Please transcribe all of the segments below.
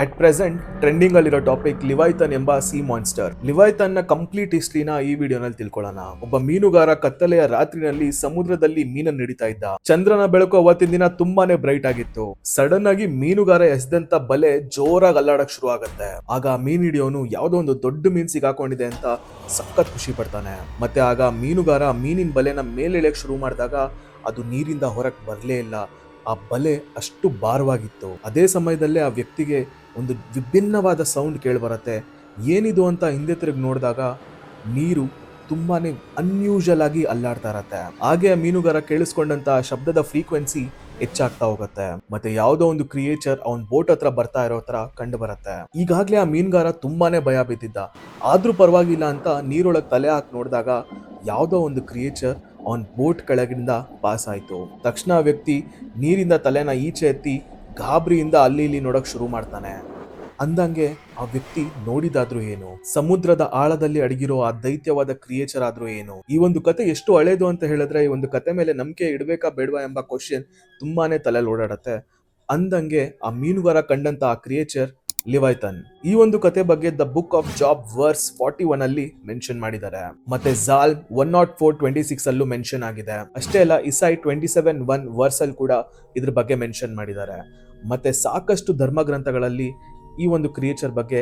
At present trending ಅಲ್ಲಿರೋ topic ಲಿವೈಥನ್ ಎಂಬ C monster. ಲಿವೈಥನ್ ನ ಕಂಪ್ಲೀಟ್ ಹಿಸ್ಟ್ರಿನ ಈ ವಿಡಿಯೋನಲ್ಲಿ ತಿಳ್ಕೊಳ್ಳೋಣ. ಒಬ್ಬ ಮೀನುಗಾರ ಕತ್ತಲೆಯ ರಾತ್ರಿನಲ್ಲಿ ಸಮುದ್ರದಲ್ಲಿ ಮೀನನ್ನು ಹಿಡಿತಾ ಇದ್ದ. ಚಂದ್ರನ ಬೆಳಕು ಅವತ್ತಿನ ದಿನ ತುಂಬಾನೇ ಬ್ರೈಟ್ ಆಗಿತ್ತು. ಸಡನ್ ಆಗಿ ಮೀನುಗಾರ ಎಸೆದಂತ ಬಲೆ ಜೋರಾಗಿ ಅಲ್ಲಾಡಕ್ ಶುರು ಆಗತ್ತೆ. ಆಗ ಮೀನ್ ಹಿಡಿಯೋನು ಯಾವ್ದೋ ಒಂದು ದೊಡ್ಡ ಮೀನ್ ಸಿಗಾಕೊಂಡಿದೆ ಅಂತ ಸಖತ್ ಖುಷಿ ಪಡ್ತಾನೆ. ಮತ್ತೆ ಆಗ ಮೀನುಗಾರ ಮೀನಿನ ಬಲೆನ ಮೇಲೆ ಎಳೆಯಕ್ ಶುರು ಮಾಡಿದಾಗ ಅದು ನೀರಿಂದ ಹೊರಗೆ ಬರಲೇ ಇಲ್ಲ. ಆ ಬಲೆ ಅಷ್ಟು ಭಾರವಾಗಿತ್ತು. ಅದೇ ಸಮಯದಲ್ಲೇ ಆ ವ್ಯಕ್ತಿಗೆ ಒಂದು ವಿಭಿನ್ನವಾದ ಸೌಂಡ್ ಕೇಳಿಬರುತ್ತೆ. ಏನಿದು ಅಂತ ಹಿಂದೆ ತಿರುಗಿ ನೋಡಿದಾಗ ನೀರು ತುಂಬಾನೇ ಅನ್ಯೂಶಲ್ ಆಗಿ ಅಲ್ಲಾಡ್ತಾ ಇರತ್ತೆ. ಹಾಗೆ ಆ ಮೀನುಗಾರ ಕೇಳಿಸ್ಕೊಂಡಂತ ಶಬ್ದದ ಫ್ರೀಕ್ವೆನ್ಸಿ ಹೆಚ್ಚಾಗ್ತಾ ಹೋಗುತ್ತೆ. ಮತ್ತೆ ಯಾವುದೋ ಒಂದು ಕ್ರಿಯೇಚರ್ ಅವನ್ ಬೋಟ್ ಹತ್ರ ಬರ್ತಾ ಇರೋ ತರ ಕಂಡು ಬರುತ್ತೆ. ಈಗಾಗ್ಲೇ ಆ ಮೀನುಗಾರ ತುಂಬಾನೇ ಭಯ ಬಿದ್ದಿದ್ದ. ಆದ್ರೂ ಪರವಾಗಿಲ್ಲ ಅಂತ ನೀರೊಳಗೆ ತಲೆ ಹಾಕಿ ನೋಡಿದಾಗ ಯಾವುದೋ ಒಂದು ಕ್ರಿಯೇಚರ್ ಅವನ್ ಬೋಟ್ ಕೆಳಗಿಂದ ಪಾಸ್ ಆಯ್ತು. ತಕ್ಷಣ ಆ ವ್ಯಕ್ತಿ ನೀರಿಂದ ತಲೆನ ಈಚೆ ಎತ್ತಿ ಗಾಬರಿಯಿಂದ ಅಲ್ಲಿ ಇಲ್ಲಿ ನೋಡಕ್ ಶುರು ಮಾಡ್ತಾನೆ. ಅಂದಂಗೆ ಆ ವ್ಯಕ್ತಿ ನೋಡಿದಾದ್ರೂ ಏನು, ಸಮುದ್ರದ ಆಳದಲ್ಲಿ ಅಡಗಿರೋ ಆ ದೈತ್ಯವಾದ ಕ್ರಿಯೇಚರ್ ಆದ್ರೂ ಏನು. ಈ ಒಂದು ಕತೆ ಎಷ್ಟು ಹಳೇದು ಅಂತ ಹೇಳಿದ್ರೆ ಈ ಒಂದು ಕತೆ ಮೇಲೆ ನಂಬಿಕೆ ಇಡಬೇಕಾ ಬೇಡವಾ ಎಂಬ ಕ್ವಶನ್ ತುಂಬಾನೇ ತಲೆಯಲ್ಲಿ ಓಡಾಡತ್ತೆ. ಅಂದಂಗೆ ಆ ಮೀನುಗಾರ ಕಂಡಂತ ಆ ಕ್ರಿಯೇಚರ್ ಲಿವೈಥನ್. ಈ ಒಂದು ಕತೆ ಬಗ್ಗೆ the book of Job verse 41 ಅಲ್ಲಿ ಮೆನ್ಷನ್ ಮಾಡಿದ್ದಾರೆ. ಮತ್ತೆ ಝಾಲ್ 104:26 ಅಲ್ಲೂ ಮೆನ್ಷನ್ ಆಗಿದೆ. ಅಷ್ಟೇ ಅಲ್ಲ, ಇಸೈ 27:1 ವರ್ಸ್ ಅಲ್ಲಿ ಕೂಡ ಇದ್ರ ಬಗ್ಗೆ ಮೆನ್ಷನ್ ಮಾಡಿದ್ದಾರೆ. ಮತ್ತೆ ಸಾಕಷ್ಟು ಧರ್ಮ ಗ್ರಂಥಗಳಲ್ಲಿ ಈ ಒಂದು ಕ್ರಿಯೇಚರ್ ಬಗ್ಗೆ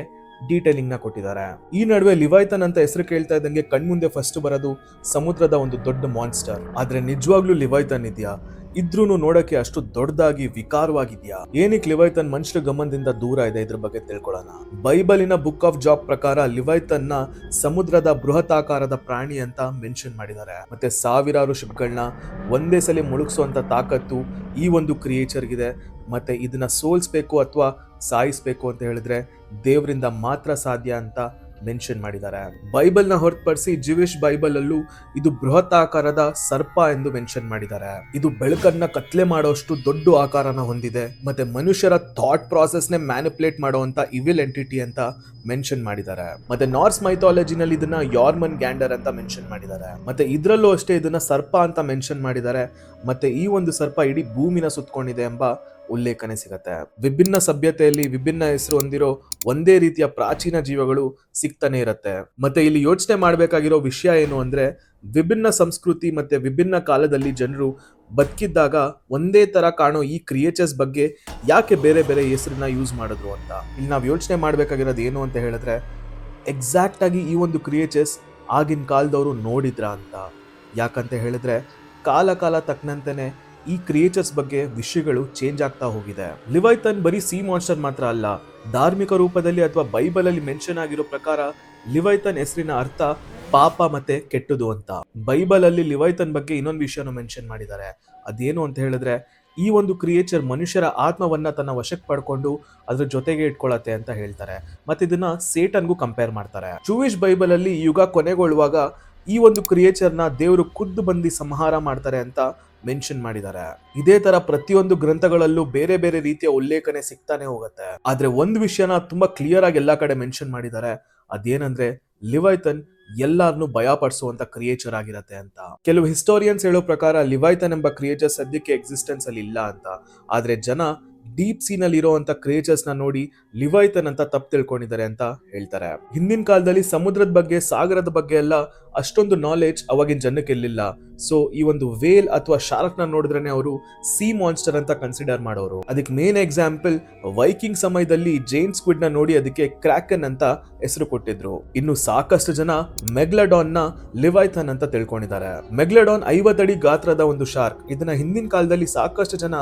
ಡೀಟೇಲಿಂಗ್ ನ ಕೊಟ್ಟಿದ್ದಾರೆ. ಈ ನಡುವೆ ಲಿವೈಥನ್ ಅಂತ ಹೆಸರು ಕೇಳ್ತಾ ಇದ್ದಂಗೆ ಕಣ್ಮುಂದೆ ಫಸ್ಟ್ ಬರೋದು ಸಮುದ್ರದ ಒಂದು ದೊಡ್ಡ ಮಾನ್ಸ್ಟರ್. ಆದ್ರೆ ನಿಜವಾಗ್ಲೂ ಲಿವೈಥನ್ ಇದೆಯಾ? ಇದ್ರೂನು ನೋಡಕ್ಕೆ ಅಷ್ಟು ದೊಡ್ಡದಾಗಿ ವಿಕಾರವಾಗಿದ್ಯಾ? ಏನಕ್ಕೆ ಲಿವೈಥನ್ ಮನುಷ್ಯರ ಗಮನದಿಂದ ದೂರ ಇದೆ, ಇದ್ರ ಬಗ್ಗೆ ತಿಳ್ಕೊಳ್ಳೋಣ. ಬೈಬಲಿನ ಬುಕ್ ಆಫ್ ಜಾಬ್ ಪ್ರಕಾರ ಲಿವೈಥನ್ ನ ಸಮುದ್ರದ ಬೃಹತಾಕಾರದ ಪ್ರಾಣಿ ಅಂತ ಮೆನ್ಷನ್ ಮಾಡಿದ್ದಾರೆ. ಮತ್ತೆ ಸಾವಿರಾರು ಶಿಪ್ಗಳನ್ನ ಒಂದೇ ಸಲ ಮುಳುಗಿಸುವಂತ ತಾಕತ್ತು ಈ ಒಂದು ಕ್ರಿಯೇಚರ್ಗಿದೆ. ಮತ್ತೆ ಇದನ್ನ ಸೋಲ್ಸ್ಬೇಕು ಅಥವಾ ಸಾಯಿಸ್ಬೇಕು ಅಂತ ಹೇಳಿದ್ರೆ ದೇವರಿಂದ ಮಾತ್ರ ಸಾಧ್ಯ ಅಂತ ಮೆನ್ಷನ್ ಮಾಡಿದ್ದಾರೆ. ಬೈಬಲ್ನ ಹೊರತುಪಡಿಸಿ ಜಿವಿಶ್ ಬೈಬಲ್ ಅಲ್ಲೂ ಇದು ಬೃಹತ್ ಸರ್ಪ ಎಂದು ಮೆನ್ಷನ್ ಮಾಡಿದ್ದಾರೆ. ಇದು ಬೆಳಕನ್ನ ಕತ್ಲೆ ಮಾಡೋಷ್ಟು ದೊಡ್ಡ ಆಕಾರನ ಹೊಂದಿದೆ. ಮತ್ತೆ ಮನುಷ್ಯರ ಥಾಟ್ ಪ್ರಾಸೆಸ್ ನೇ ಮ್ಯಾನಿಪುಲೇಟ್ ಮಾಡುವಂತ ಇವಿಲ್ ಎಂಟಿಟಿ ಅಂತ ಮೆನ್ಷನ್ ಮಾಡಿದ್ದಾರೆ. ಮತ್ತೆ ನಾರ್ಸ್ ಮೈಥಾಲಜಿನಲ್ಲಿ ಇದನ್ನ ಯಾರ್ಮನ್ ಗ್ಯಾಂಡರ್ ಅಂತ ಮೆನ್ಷನ್ ಮಾಡಿದ್ದಾರೆ. ಮತ್ತೆ ಇದ್ರಲ್ಲೂ ಅಷ್ಟೇ ಇದನ್ನ ಸರ್ಪ ಅಂತ ಮೆನ್ಷನ್ ಮಾಡಿದ್ದಾರೆ. ಮತ್ತೆ ಈ ಒಂದು ಸರ್ಪ ಇಡೀ ಭೂಮಿನ ಸುತ್ತಕೊಂಡಿದೆ ಎಂಬ ಉಲ್ಲೇಖನೆ ಸಿಗತ್ತೆ. ವಿಭಿನ್ನ ಸಭ್ಯತೆಯಲ್ಲಿ ವಿಭಿನ್ನ ಹೆಸರು ಹೊಂದಿರೋ ಒಂದೇ ರೀತಿಯ ಪ್ರಾಚೀನ ಜೀವಗಳು ಸಿಗ್ತಾನೆ ಇರತ್ತೆ. ಮತ್ತೆ ಇಲ್ಲಿ ಯೋಚನೆ ಮಾಡಬೇಕಾಗಿರೋ ವಿಷಯ ಏನು ಅಂದ್ರೆ, ವಿಭಿನ್ನ ಸಂಸ್ಕೃತಿ ಮತ್ತೆ ವಿಭಿನ್ನ ಕಾಲದಲ್ಲಿ ಜನರು ಬದುಕಿದ್ದಾಗ ಒಂದೇ ತರ ಕಾಣೋ ಈ ಕ್ರಿಯೇಚರ್ಸ್ ಬಗ್ಗೆ ಯಾಕೆ ಬೇರೆ ಬೇರೆ ಹೆಸರನ್ನ ಯೂಸ್ ಮಾಡಿದ್ರು ಅಂತ ಇಲ್ಲಿ ನಾವು ಯೋಚನೆ ಮಾಡಬೇಕಾಗಿರೋದು ಏನು ಅಂತ ಹೇಳಿದ್ರೆ, ಎಕ್ಸಾಕ್ಟ್ ಆಗಿ ಈ ಒಂದು ಕ್ರಿಯೇಚರ್ಸ್ ಆಗಿನ ಕಾಲದವರು ನೋಡಿದ್ರ ಅಂತ. ಯಾಕಂತ ಹೇಳಿದ್ರೆ ಕಾಲ ತಕ್ಕನಂತೆನೆ ಈ ಕ್ರಿಯೇಚರ್ಸ್ ಬಗ್ಗೆ ವಿಷಯಗಳು ಚೇಂಜ್ ಆಗ್ತಾ ಹೋಗಿದೆ. ಲಿವೈಥನ್ ಬರೀ ಸಿ ಮಾನ್ಸ್ಟರ್ ಮಾತ್ರ ಅಲ್ಲ, ಧಾರ್ಮಿಕ ರೂಪದಲ್ಲಿ ಅಥವಾ ಬೈಬಲ್ ಅಲ್ಲಿ ಮೆನ್ಷನ್ ಆಗಿರೋ ಪ್ರಕಾರ ಲಿವೈಥನ್ ಹೆಸರಿನ ಅರ್ಥ ಪಾಪ ಮತ್ತೆ ಕೆಟ್ಟದು ಅಂತ. ಬೈಬಲ್ ಅಲ್ಲಿ ಲಿವೈಥನ್ ಬಗ್ಗೆ ಇನ್ನೊಂದು ವಿಷಯನ ಮೆನ್ಷನ್ ಮಾಡಿದ್ದಾರೆ. ಅದೇನು ಅಂತ ಹೇಳಿದ್ರೆ, ಈ ಒಂದು ಕ್ರಿಯೇಚರ್ ಮನುಷ್ಯರ ಆತ್ಮವನ್ನ ತನ್ನ ವಶಕ್ಕೆ ಪಡ್ಕೊಂಡು ಅದ್ರ ಜೊತೆಗೆ ಇಟ್ಕೊಳತ್ತೆ ಅಂತ ಹೇಳ್ತಾರೆ. ಮತ್ತೆ ಇದನ್ನ ಸೇಟನ್ಗೂ ಕಂಪೇರ್ ಮಾಡ್ತಾರೆ. ಜೂಯಿಶ್ ಬೈಬಲ್ ಅಲ್ಲಿ ಯುಗ ಕೊನೆಗೊಳ್ಳುವಾಗ ಈ ಒಂದು ಕ್ರಿಯೇಚರ್ನ ದೇವರು ಖುದ್ದು ಬಂದು ಸಂಹಾರ ಮಾಡ್ತಾರೆ ಅಂತ ಮೆನ್ಷನ್ ಮಾಡಿದ್ದಾರೆ. ಇದೇ ತರ ಪ್ರತಿಯೊಂದು ಗ್ರಂಥಗಳಲ್ಲೂ ಬೇರೆ ಬೇರೆ ರೀತಿಯ ಉಲ್ಲೇಖನೆ ಸಿಗ್ತಾನೆ ಹೋಗುತ್ತೆ. ಆದ್ರೆ ಒಂದು ವಿಷಯನ ತುಂಬಾ ಕ್ಲಿಯರ್ ಆಗಿ ಎಲ್ಲಾ ಕಡೆ ಮೆನ್ಷನ್ ಮಾಡಿದ್ದಾರೆ. ಅದೇನಂದ್ರೆ ಲಿವೈಥನ್ ಎಲ್ಲಾರನ್ನು ಭಯ ಪಡಿಸುವಂತ ಕ್ರಿಯೇಚರ್ ಆಗಿರತ್ತೆ ಅಂತ. ಕೆಲವು ಹಿಸ್ಟೋರಿಯನ್ಸ್ ಹೇಳೋ ಪ್ರಕಾರ ಲಿವೈಥನ್ ಎಂಬ ಕ್ರಿಯೇಚರ್ ಸದ್ಯಕ್ಕೆ ಎಕ್ಸಿಸ್ಟೆನ್ಸ್ ಅಲ್ಲಿ ಇಲ್ಲ ಅಂತ. ಆದ್ರೆ ಜನ ಡೀಪ್ ಸೀನಲ್ಲಿ ಇರುವಂತ ಕ್ರಿಯೇಚರ್ಸ್ ನ ನೋಡಿ ಲಿವೈಥನ್ ಅಂತ ತಪ್ಪು ತಿಳ್ಕೊಂಡಿದ್ದಾರೆ ಅಂತ ಹೇಳ್ತಾರೆ. ಹಿಂದಿನ ಕಾಲದಲ್ಲಿ ಸಮುದ್ರದ ಬಗ್ಗೆ, ಸಾಗರದ ಬಗ್ಗೆ ಎಲ್ಲ ಅಷ್ಟೊಂದು ನಾಲೆಡ್ಜ್ ಅವಾಗಿನ ಜನಕ್ಕೆ ಇರ್ಲಿಲ್ಲ. ಸೊ ಈ ಒಂದು ವೇಲ್ ಅಥವಾ ಶಾರ್ಕ್ ನ ನೋಡಿದ್ರೆ ಅವರು ಸಿ ಮಾನ್ಸ್ಟರ್ ಅಂತ ಕನ್ಸಿಡರ್ ಮಾಡೋರು. ಅದಕ್ಕೆ ಮೇನ್ ಎಕ್ಸಾಂಪಲ್ ವೈಕಿಂಗ್ ಸಮಯದಲ್ಲಿ ಜೈಂಟ್ ಸ್ಕ್ವಿಡ್ ನ ನೋಡಿ ಅದಕ್ಕೆ ಕ್ರಾಕನ್ ಅಂತ ಹೆಸರು ಕೊಟ್ಟಿದ್ರು. ಇನ್ನು ಸಾಕಷ್ಟು ಜನ ಮೆಗ್ಲಡಾನ್ ನ ಲಿವೈಥನ್ ಅಂತ ತಿಳ್ಕೊಂಡಿದ್ದಾರೆ. ಮೆಗ್ಲಡಾನ್ 50 ಅಡಿ ಗಾತ್ರದ ಒಂದು ಶಾರ್ಕ್. ಇದನ್ನ ಹಿಂದಿನ ಕಾಲದಲ್ಲಿ ಸಾಕಷ್ಟು ಜನ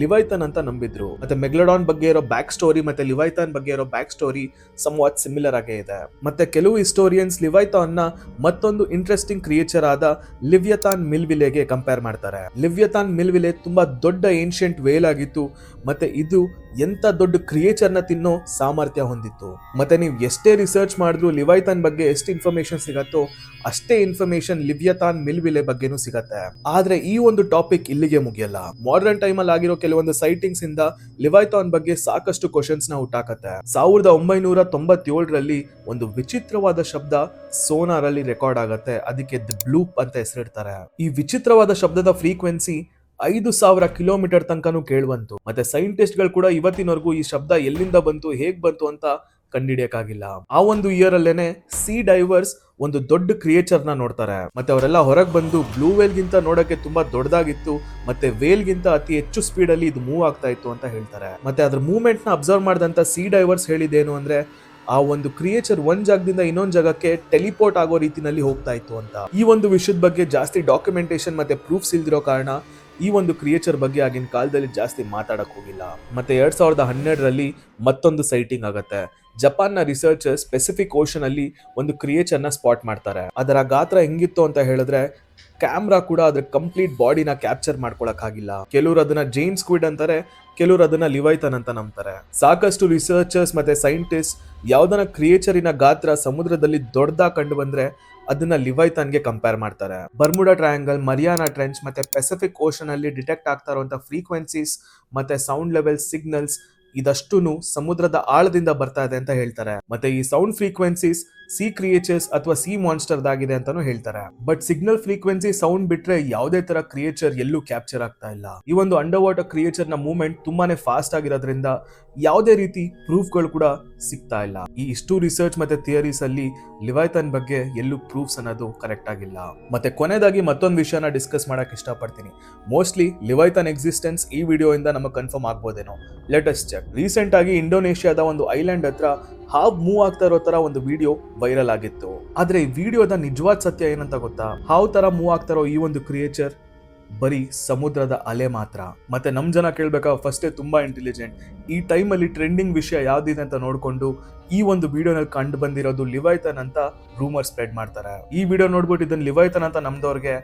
ಲಿವೈಥನ್ ಅಂತ ನಂಬಿದ್ರು. ಮತ್ತೆ ಮೆಗ್ಲಡಾನ್ ಬಗ್ಗೆ ಇರೋ ಬ್ಯಾಕ್ ಸ್ಟೋರಿ ಮತ್ತೆ ಲಿವೈಥನ್ ಬಗ್ಗೆ ಇರೋ ಬ್ಯಾಕ್ ಸ್ಟೋರಿ ಸಮ್ವಾಟ್ ಸಿಮಿಲರ್ ಆಗೇ ಇದೆ. ಮತ್ತೆ ಕೆಲವು ಹಿಸ್ಟೋರಿಯನ್ಸ್ ಲಿವೈಥಾನ್ ನ ಮತ್ತೊಂದು ಇಂಟ್ರೆಸ್ಟಿಂಗ್ ಕ್ರಿಯೇಚರ್ ಆದ ಲಿವ್ಯಥಾನ್ ಮಿಲ್ವಿಲೆಗೆ ಕಂಪೇರ್ ಮಾಡ್ತಾರೆ. ಲಿವ್ಯಥಾನ್ ಮಿಲ್ವಿಲೆ ತುಂಬಾ ದೊಡ್ಡ ಏನ್ಷಿಯಂಟ್ ವೇಲ್ ಆಗಿತ್ತು. ಮತ್ತೆ ಇದು ಎಂತ ದೊಡ್ಡ ಕ್ರಿಯೇಚರ್ ನ ತಿನ್ನೋ ಸಾಮರ್ಥ್ಯ ಹೊಂದಿತ್ತು. ಮತ್ತೆ ನೀವು ಎಷ್ಟೇ ರಿಸರ್ಚ್ ಮಾಡಿದ್ರು ಲಿವೈಥಾನ್ ಬಗ್ಗೆ ಎಷ್ಟು ಇನ್ಫಾರ್ಮೇಶನ್ ಸಿಗತ್ತೋ ಅಷ್ಟೇ ಇನ್ಫಾರ್ಮೇಶನ್ ಲಿವ್ಯಥಾನ್ ಮಿಲ್ವಿಲೆ ಬಗ್ಗೆನೂ ಸಿಗತ್ತೆ. ಆದ್ರೆ ಈ ಒಂದು ಟಾಪಿಕ್ ಇಲ್ಲಿಗೆ ಮುಗಿಯಲ್ಲ. ಮಾಡರ್ನ್ ಟೈಮ್ ಅಲ್ಲಿ ಆಗಿರೋ ಕೆಲವೊಂದು ಸೈಟಿಂಗ್ಸ್ ಇಂದ ಲಿವೈಥಾನ್ ಬಗ್ಗೆ ಸಾಕಷ್ಟು ಕ್ವಶನ್ಸ್ ನ ಹುಟ್ಟಾಕತ್ತೆ. 1997ರಲ್ಲಿ ಒಂದು ವಿಚಿತ್ರವಾದ ಶಬ್ದ ಸೋನಾರ್ ಅಲ್ಲಿ ರೆಕಾರ್ಡ್ ಆಗತ್ತೆ. ಅದಕ್ಕೆ ದಿ ಬ್ಲೂಪ್ ಅಂತ ಹೆಸರಿಡ್ತಾರೆ. ಈ ವಿಚಿತ್ರವಾದ ಶಬ್ದದ ಫ್ರೀಕ್ವೆನ್ಸಿ 5,000 ಕಿಲೋಮೀಟರ್ ತನಕನೂ ಕೇಳುವಂತು. ಮತ್ತೆ ಸೈಂಟಿಸ್ಟ್ ಗಳು ಕೂಡ ಇವತ್ತಿನವರೆಗೂ ಈ ಶಬ್ದ ಎಲ್ಲಿಂದ ಬಂತು ಹೇಗ್ ಬಂತು ಅಂತ ಕಂಡಿಡಿಯಕ್ಕಾಗಿಲ್ಲ. ಆ ಒಂದು ಇಯರ್ ಅಲ್ಲೇನೆ ಸಿ ಡೈವರ್ಸ್ ಒಂದು ದೊಡ್ಡ ಕ್ರಿಯೇಚರ್ ನ ನೋಡ್ತಾರೆ. ಮತ್ತೆ ಅವರೆಲ್ಲ ಹೊರಗೆ ಬಂದು ಬ್ಲೂ ವೇಲ್ ಗಿಂತ ನೋಡಕ್ಕೆ ತುಂಬಾ ದೊಡ್ಡದಾಗಿತ್ತು, ಮತ್ತೆ ವೇಲ್ ಗಿಂತ ಅತಿ ಹೆಚ್ಚು ಸ್ಪೀಡ್ ಅಲ್ಲಿ ಇದು ಮೂವ್ ಆಗ್ತಾ ಇತ್ತು ಅಂತ ಹೇಳ್ತಾರೆ. ಮತ್ತೆ ಅದ್ರ ಮೂವ್ಮೆಂಟ್ ನ ಅಬ್ಸರ್ವ್ ಮಾಡಿದಂತ ಸಿ ಡೈವರ್ಸ್ ಹೇಳಿದ್ದೇನು ಅಂದ್ರೆ ಆ ಒಂದು ಕ್ರಿಯೇಚರ್ ಒಂದ್ ಜಾಗದಿಂದ ಇನ್ನೊಂದ್ ಜಾಗಕ್ಕೆ ಟೆಲಿಪೋರ್ಟ್ ಆಗೋ ರೀತಿನಲ್ಲಿ ಹೋಗ್ತಾ ಇತ್ತು ಅಂತ. ಈ ಒಂದು ವಿಷಯದ ಬಗ್ಗೆ ಜಾಸ್ತಿ ಡಾಕ್ಯುಮೆಂಟೇಶನ್ ಮತ್ತೆ ಪ್ರೂಫ್ಸ್ ಇಲ್ದಿರೋ ಕಾರಣ ಈ ಒಂದು ಕ್ರಿಯೇಚರ್ ಬಗ್ಗೆ ಆಗಿನ ಕಾಲದಲ್ಲಿ ಜಾಸ್ತಿ ಮಾತಾಡಕ್ ಹೋಗಿಲ್ಲ. ಮತ್ತೆ 2012ರಲ್ಲಿ ಮತ್ತೊಂದು ಸೈಟಿಂಗ್ ಆಗುತ್ತೆ. ಜಪಾನ್ನ ರಿಸರ್ಚರ್ಸ್ ಪೆಸಿಫಿಕ್ ಓಷನ್ ಅಲ್ಲಿ ಒಂದು ಕ್ರಿಯೇಚರ್ ನ ಸ್ಪಾಟ್ ಮಾಡ್ತಾರೆ. ಅದರ ಗಾತ್ರ ಹೆಂಗಿತ್ತು ಅಂತ ಹೇಳಿದ್ರೆ ಕ್ಯಾಮ್ರಾ ಕೂಡ ಅದ್ರ ಕಂಪ್ಲೀಟ್ ಬಾಡಿನ ಕ್ಯಾಪ್ಚರ್ ಮಾಡ್ಕೊಳಕ್ ಆಗಿಲ್ಲ. ಕೆಲವರು ಅದನ್ನ ಜೈಂಟ್ ಸ್ಕ್ವಿಡ್ ಅಂತಾರೆ, ಕೆಲವರು ಅದನ್ನ ಲಿವೈಥನ್ ಅಂತ ನಂಬ್ತಾರೆ. ಸಾಕಷ್ಟು ರಿಸರ್ಚರ್ಸ್ ಮತ್ತೆ ಸೈಂಟಿಸ್ಟ್ ಯಾವ್ದನ್ನ ಕ್ರಿಯೇಚರಿನ ಗಾತ್ರ ಸಮುದ್ರದಲ್ಲಿ ದೊಡ್ಡದಾಗಿ ಕಂಡು ಬಂದ್ರೆ ಅದನ್ನ ಲಿವೈಥನ್ಗೆ ಕಂಪೇರ್ ಮಾಡ್ತಾರೆ. ಬರ್ಮುಡಾ ಟ್ರಯಾಂಗಲ್, ಮರಿಯಾನಾ ಟ್ರೆಂಚ್ ಮತ್ತೆ ಪೆಸಿಫಿಕ್ ಓಷನ್ ಅಲ್ಲಿ ಡಿಟೆಕ್ಟ್ ಆಗ್ತಾ ಇರುವಂತಹ ಫ್ರೀಕ್ವೆನ್ಸೀಸ್ ಮತ್ತೆ ಸೌಂಡ್ ಲೆವೆಲ್ ಸಿಗ್ನಲ್ಸ್ ಇದಷ್ಟೂನು ಸಮುದ್ರದ ಆಳದಿಂದ ಬರ್ತಾ ಇದೆ ಅಂತ ಹೇಳ್ತಾರೆ. ಮತ್ತೆ ಈ ಸೌಂಡ್ ಫ್ರೀಕ್ವೆನ್ಸೀಸ್ ಸಿ ಕ್ರಿಯೇಚರ್ಸ್ ಅಥವಾ ಸಿ ಮಾನ್ಸ್ಟರ್ ಆಗಿದೆ ಅಂತಾನು ಹೇಳ್ತಾರೆ. ಬಟ್ ಸಿಗ್ನಲ್ ಫ್ರೀಕ್ವೆನ್ಸಿ ಸೌಂಡ್ ಬಿಟ್ರೆ ಯಾವುದೇ ತರ ಕ್ರಿಯೇಚರ್ ಎಲ್ಲೂ ಕ್ಯಾಪ್ಚರ್ ಆಗ್ತಾ ಇಲ್ಲ. ಈ ಒಂದು ಅಂಡರ್ ವಾಟರ್ ಕ್ರಿಯೇಚರ್ ನ ಮೂವ್ಮೆಂಟ್ ತುಂಬಾನೇ ಫಾಸ್ಟ್ ಆಗಿರೋದ್ರಿಂದ ಯಾವುದೇ ರೀತಿ ಪ್ರೂಫ್ ಗಳು ಕೂಡ ಸಿಗ್ತಾ ಇಲ್ಲ. ಈ ಇಷ್ಟು ರಿಸರ್ಚ್ ಮತ್ತೆ ಥಿಯರೀಸ್ ಅಲ್ಲಿ ಲಿವೈಥನ್ ಬಗ್ಗೆ ಎಲ್ಲೂ ಪ್ರೂಫ್ಸ್ ಅನ್ನೋದು ಕರೆಕ್ಟ್ ಆಗಿಲ್ಲ. ಮತ್ತೆ ಕೊನೆಯದಾಗಿ ಮತ್ತೊಂದು ವಿಷಯನ ಡಿಸ್ಕಸ್ ಮಾಡಕ್ ಇಷ್ಟಪಡ್ತೀನಿ. ಮೋಸ್ಟ್ಲಿ ಲಿವೈಥನ್ ಎಕ್ಸಿಸ್ಟೆನ್ಸ್ ಈ ವಿಡಿಯೋ ಇಂದ ನಮಗೆ ಕನ್ಫರ್ಮ್ ಆಗ್ಬೋದೇನೋ. Let us check. ರೀಸೆಂಟ್ ಆಗಿ ಇಂಡೋನೇಷ್ಯಾದ ಒಂದು ಐಲ್ಯಾಂಡ್ ಹತ್ರ ಹಾವ್ ಮೂವ್ ಆಗ್ತಾ ಇರೋ ತರ ಒಂದು ವಿಡಿಯೋ ವೈರಲ್ ಆಗಿತ್ತು. ಆದ್ರೆ ಈ ವಿಡಿಯೋದ ನಿಜವಾದ ಸತ್ಯ ಏನಂತ ಗೊತ್ತಾ? ಹಾವ್ ತರ ಮೂವ್ ಆಗ್ತಾ ಇರೋ ಈ ಒಂದು ಕ್ರಿಯೇಚರ್ ಬರೀ ಸಮುದ್ರದ ಅಲೆ ಮಾತ್ರ. ಮತ್ತೆ ನಮ್ ಜನ ಕೇಳ್ಬೇಕಾ ಫಸ್ಟೇ ತುಂಬಾ ಇಂಟೆಲಿಜೆಂಟ್. ಈ ಟೈಮಲ್ಲಿ ಟ್ರೆಂಡಿಂಗ್ ವಿಷಯ ಯಾವ್ದಿದೆ ಅಂತ ನೋಡ್ಕೊಂಡು ಈ ಒಂದು ವಿಡಿಯೋನಲ್ಲಿ ಕಂಡು ಬಂದಿರೋದು ಲಿವೈಥನ್ ಅಂತ ರೂಮರ್ ಸ್ಪ್ರೆಡ್ ಮಾಡ್ತಾರೆ. ಈ ವಿಡಿಯೋ ನೋಡ್ಬಿಟ್ಟು ಇದನ್ನ ಲಿವೈಥನ್ ಅಂತ ನಮ್ದವ್ರಿಗೆ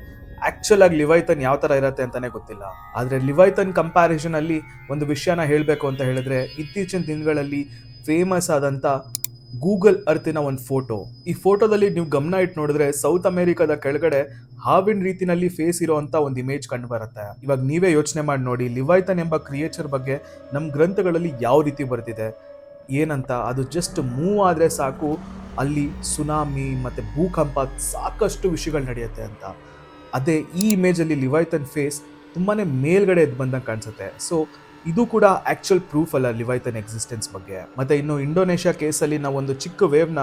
ಆಕ್ಚುಲ್ ಆಗಿ ಲಿವೈಥನ್ ಯಾವ ತರ ಇರತ್ತೆ ಅಂತಾನೆ ಗೊತ್ತಿಲ್ಲ. ಆದ್ರೆ ಲಿವೈಥನ್ ಕಂಪ್ಯಾರಿಸನ್ ಅಲ್ಲಿ ಒಂದು ವಿಷಯನ ಹೇಳ್ಬೇಕು ಅಂತ ಹೇಳಿದ್ರೆ ಇತ್ತೀಚಿನ ದಿನಗಳಲ್ಲಿ ಫೇಮಸ್ ಆದಂತ ಗೂಗಲ್ ಅರ್ತಿನ ಒಂದು ಫೋಟೋ. ಈ ಫೋಟೋದಲ್ಲಿ ನೀವು ಗಮನ ಇಟ್ಟು ನೋಡಿದ್ರೆ ಸೌತ್ ಅಮೆರಿಕಾದ ಕೆಳಗಡೆ ಹಾವಿನ ರೀತಿನಲ್ಲಿ ಫೇಸ್ ಇರುವಂತ ಒಂದು ಇಮೇಜ್ ಕಂಡು ಬರುತ್ತೆ. ಇವಾಗ ನೀವೇ ಯೋಚನೆ ಮಾಡಿ ನೋಡಿ, ಲಿವೈಥನ್ ಎಂಬ ಕ್ರಿಯೇಚರ್ ಬಗ್ಗೆ ನಮ್ಮ ಗ್ರಂಥಗಳಲ್ಲಿ ಯಾವ ರೀತಿ ಬರ್ತಿದೆ ಏನಂತ. ಅದು ಜಸ್ಟ್ ಮೂವ್ ಆದ್ರೆ ಸಾಕು ಅಲ್ಲಿ ಸುನಾಮಿ ಮತ್ತೆ ಭೂಕಂಪ ಸಾಕಷ್ಟು ವಿಷಯಗಳು ನಡೆಯುತ್ತೆ ಅಂತ. ಅದೇ ಈ ಇಮೇಜ್ ಅಲ್ಲಿ ಲಿವೈಥನ್ ಫೇಸ್ ತುಂಬಾನೇ ಮೇಲ್ಗಡೆ ಎದ್ದು ಬಂದಂಗೆ ಕಾಣಿಸುತ್ತೆ. ಸೊ ಇದು ಕೂಡ ಆಕ್ಚುಯಲ್ ಪ್ರೂಫ್ ಅಲ್ಲ ಲಿವೈಥನ್ ಎಕ್ಸಿಸ್ಟೆನ್ಸ್ ಬಗ್ಗೆ. ಮತ್ತೆ ಇನ್ನು ಇಂಡೋನೇಷ್ಯಾ ಕೇಸಲ್ಲಿ ನಾವು ಒಂದು ಚಿಕ್ಕ ವೇವ್ನ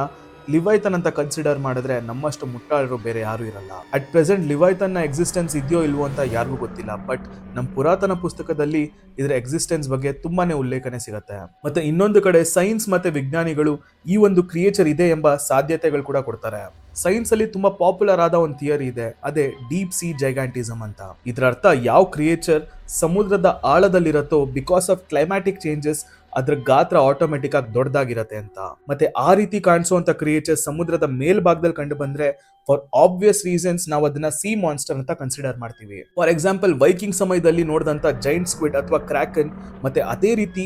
ಲಿವೈಥನ್ ಅಂತ ಕನ್ಸಿಡರ್ ಮಾಡಿದ್ರೆ ನಮ್ಮಷ್ಟು ಮುಟ್ಟಾಳರು ಬೇರೆ ಯಾರು ಇರಲ್ಲ. ಅಟ್ ಪ್ರೆಸೆಂಟ್ ಲಿವೈಥನ್ ನ ಎಕ್ಸಿಸ್ಟೆನ್ಸ್ ಇದೆಯೋ ಇಲ್ವೋ ಅಂತ ಯಾರಿಗೂ ಗೊತ್ತಿಲ್ಲ. ಬಟ್ ನಮ್ಮ ಪುರಾತನ ಪುಸ್ತಕದಲ್ಲಿ ಇದರ ಎಕ್ಸಿಸ್ಟೆನ್ಸ್ ಬಗ್ಗೆ ತುಂಬಾನೇ ಉಲ್ಲೇಖನೆ ಸಿಗುತ್ತೆ. ಮತ್ತೆ ಇನ್ನೊಂದು ಕಡೆ ಸೈನ್ಸ್ ಮತ್ತೆ ವಿಜ್ಞಾನಿಗಳು ಈ ಒಂದು ಕ್ರಿಯೇಚರ್ ಇದೆ ಎಂಬ ಸಾಧ್ಯತೆಗಳು ಕೂಡ ಕೊಡ್ತಾರೆ. ಸೈನ್ಸ್ ಅಲ್ಲಿ ತುಂಬಾ ಪಾಪ್ಯುಲರ್ ಆದ ಒಂದು ಥಿಯರಿ ಇದೆ, ಅದೇ ಡೀಪ್ ಸಿ ಜೈಗಾಂಟಿಸಮ್ ಅಂತ. ಇದರ ಅರ್ಥ ಯಾವ ಕ್ರಿಯೇಚರ್ ಸಮುದ್ರದ ಆಳದಲ್ಲಿರತ್ತೋ ಬಿಕಾಸ್ ಆಫ್ ಕ್ಲೈಮ್ಯಾಟಿಕ್ ಚೇಂಜಸ್ ಅದ್ರ ಗಾತ್ರ ಆಟೋಮೆಟಿಕ್ ಆಗಿ ದೊಡ್ಡದಾಗಿರತ್ತೆ ಅಂತ. ಮತ್ತೆ ಆ ರೀತಿ ಕಾಣಿಸುವಂತ ಕ್ರಿಯೇಚರ್ ಸಮುದ್ರದ ಮೇಲ್ಭಾಗದಲ್ಲಿ ಕಂಡು ಬಂದ್ರೆ ಫಾರ್ ಆಬ್ವಿಯಸ್ ರೀಸನ್ಸ್ ನಾವು ಅದನ್ನ ಸಿ ಮಾನ್ಸ್ಟರ್ ಅಂತ ಕನ್ಸಿಡರ್ ಮಾಡ್ತೀವಿ. ಫಾರ್ ಎಕ್ಸಾಂಪಲ್ ವೈಕಿಂಗ್ ಸಮಯದಲ್ಲಿ ನೋಡಿದಂತ ಜೈಂಟ್ ಸ್ಕ್ವಿಡ್ ಅಥವಾ ಕ್ರಾಕನ್ ಮತ್ತೆ ಅದೇ ರೀತಿ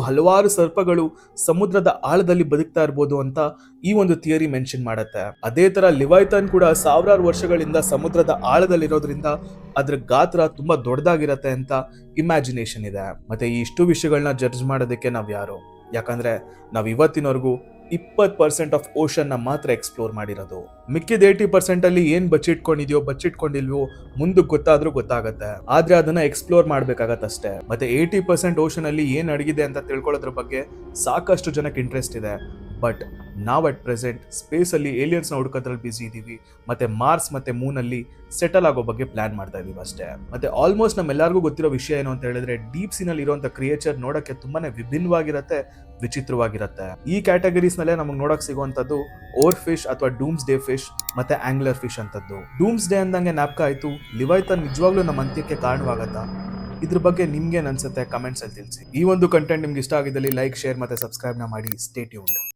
ಹಲವಾರು ಸರ್ಪಗಳು ಸಮುದ್ರದ ಆಳದಲ್ಲಿ ಬದುಕ್ತಾ ಇರ್ಬೋದು ಅಂತ ಈ ಒಂದು ಥಿಯರಿ ಮೆನ್ಷನ್ ಮಾಡುತ್ತೆ. ಅದೇ ತರ ಲಿವೈಥನ್ ಕೂಡ ಸಾವಿರಾರು ವರ್ಷಗಳಿಂದ ಸಮುದ್ರದ ಆಳದಲ್ಲಿರೋದ್ರಿಂದ ಅದ್ರ ಗಾತ್ರ ತುಂಬಾ ದೊಡ್ಡದಾಗಿರತ್ತೆ ಅಂತ ಇಮ್ಯಾಜಿನೇಷನ್ ಇದೆ. ಮತ್ತೆ ಈ ಇಷ್ಟು ವಿಷಯಗಳನ್ನ ಜಡ್ಜ್ ಮಾಡೋದಕ್ಕೆ ನಾವ್ ಯಾರು? ಯಾಕಂದ್ರೆ ನಾವ್ ಇವತ್ತಿನವರೆಗೂ 20% ಆಫ್ ಓಷನ್ ನ ಮಾತ್ರ ಎಕ್ಸ್ಪ್ಲೋರ್ ಮಾಡಿರೋದು. ಮಿಕ್ಕಿದ 80% ಅಲ್ಲಿ ಏನ್ ಬಚ್ಚಿಟ್ಕೊಂಡಿದ್ಯೋ ಬಚ್ಚಿಟ್ಕೊಂಡಿಲ್ವೋ ಮುಂದಕ್ಕೆ ಗೊತ್ತಾದ್ರೂ ಗೊತ್ತಾಗತ್ತೆ. ಆದ್ರೆ ಅದನ್ನ ಎಕ್ಸ್ಪ್ಲೋರ್ ಮಾಡ್ಬೇಕಾಗತ್ತಷ್ಟೇ. ಮತ್ತೆ 80% ಓಷನ್ ಅಲ್ಲಿ ಏನ್ ಅಡಗಿದೆ ಅಂತ ತಿಳ್ಕೊಳ್ಳೋದ್ರ ಬಗ್ಗೆ ಸಾಕಷ್ಟು ಜನಕ್ಕೆ ಇಂಟ್ರೆಸ್ಟ್ ಇದೆ. ಬಟ್ ನಾವ್ ಅಟ್ ಪ್ರೆಸೆಂಟ್ ಸ್ಪೇಸ್ ಅಲ್ಲಿ ಏಲಿಯನ್ಸ್ ನ ಹುಡುಕೋದ್ರಲ್ಲಿ ಬಿಸಿ ಇದೀವಿ. ಮತ್ತೆ ಮಾರ್ಸ್ ಮತ್ತೆ ಮೂನ್ ಅಲ್ಲಿ ಸೆಟಲ್ ಆಗೋ ಬಗ್ಗೆ ಪ್ಲಾನ್ ಮಾಡ್ತಾ ಇದೀವಿ ಅಷ್ಟೇ. ಮತ್ತೆ ಆಲ್ಮೋಸ್ಟ್ ನಮ್ಮೆಲ್ಲರಿಗೂ ಗೊತ್ತಿರೋ ವಿಷಯ ಏನು ಅಂತ ಹೇಳಿದ್ರೆ ಡೀಪ್ ಸಿ ನಲ್ಲಿ ಇರುವಂತ ಕ್ರಿಯೇಚರ್ ನೋಡಕ್ಕೆ ತುಂಬಾನೇ ವಿಭಿನ್ನವಾಗಿರತ್ತೆ, ವಿಚಿತ್ರವಾಗಿರತ್ತೆ. ಈ ಕ್ಯಾಟಗರೀಸ್ ನಲ್ಲೇ ನಮಗೆ ನೋಡಕ್ ಸಿಗುವಂತದ್ದು ಓರ್ ಫಿಶ್ ಅಥವಾ ಡೂಮ್ಸ್ ಡೇ ಫಿಶ್ ಮತ್ತೆ ಆಂಗ್ಲರ್ ಫಿಶ್ ಅಂತದ್ದು. ಡೂಮ್ಸ್ ಡೇ ಅಂದಂಗೆ ಜ್ಞಾಪಕ ಆಯ್ತು, ಲಿವೈಥನ್ ನಿಜವಾಗ್ಲೂ ನಮ್ಮ ಅಂತ್ಯಕ್ಕೆ ಕಾರಣವಾಗತ್ತಾ? ಇದ್ರ ಬಗ್ಗೆ ನಿಮ್ಗೇನ್ ಅನ್ಸುತ್ತೆ ಕಮೆಂಟ್ಸ್ ಅಲ್ಲಿ ತಿಳಿಸಿ. ಈ ಒಂದು ಕಂಟೆಂಟ್ ನಿಮ್ಗೆ ಇಷ್ಟ ಆಗಿದ್ದಲ್ಲಿ ಲೈಕ್, ಶೇರ್ ಮತ್ತೆ ಸಬ್ಸ್ಕ್ರೈಬ್ ನ ಮಾಡಿ. Stay tuned.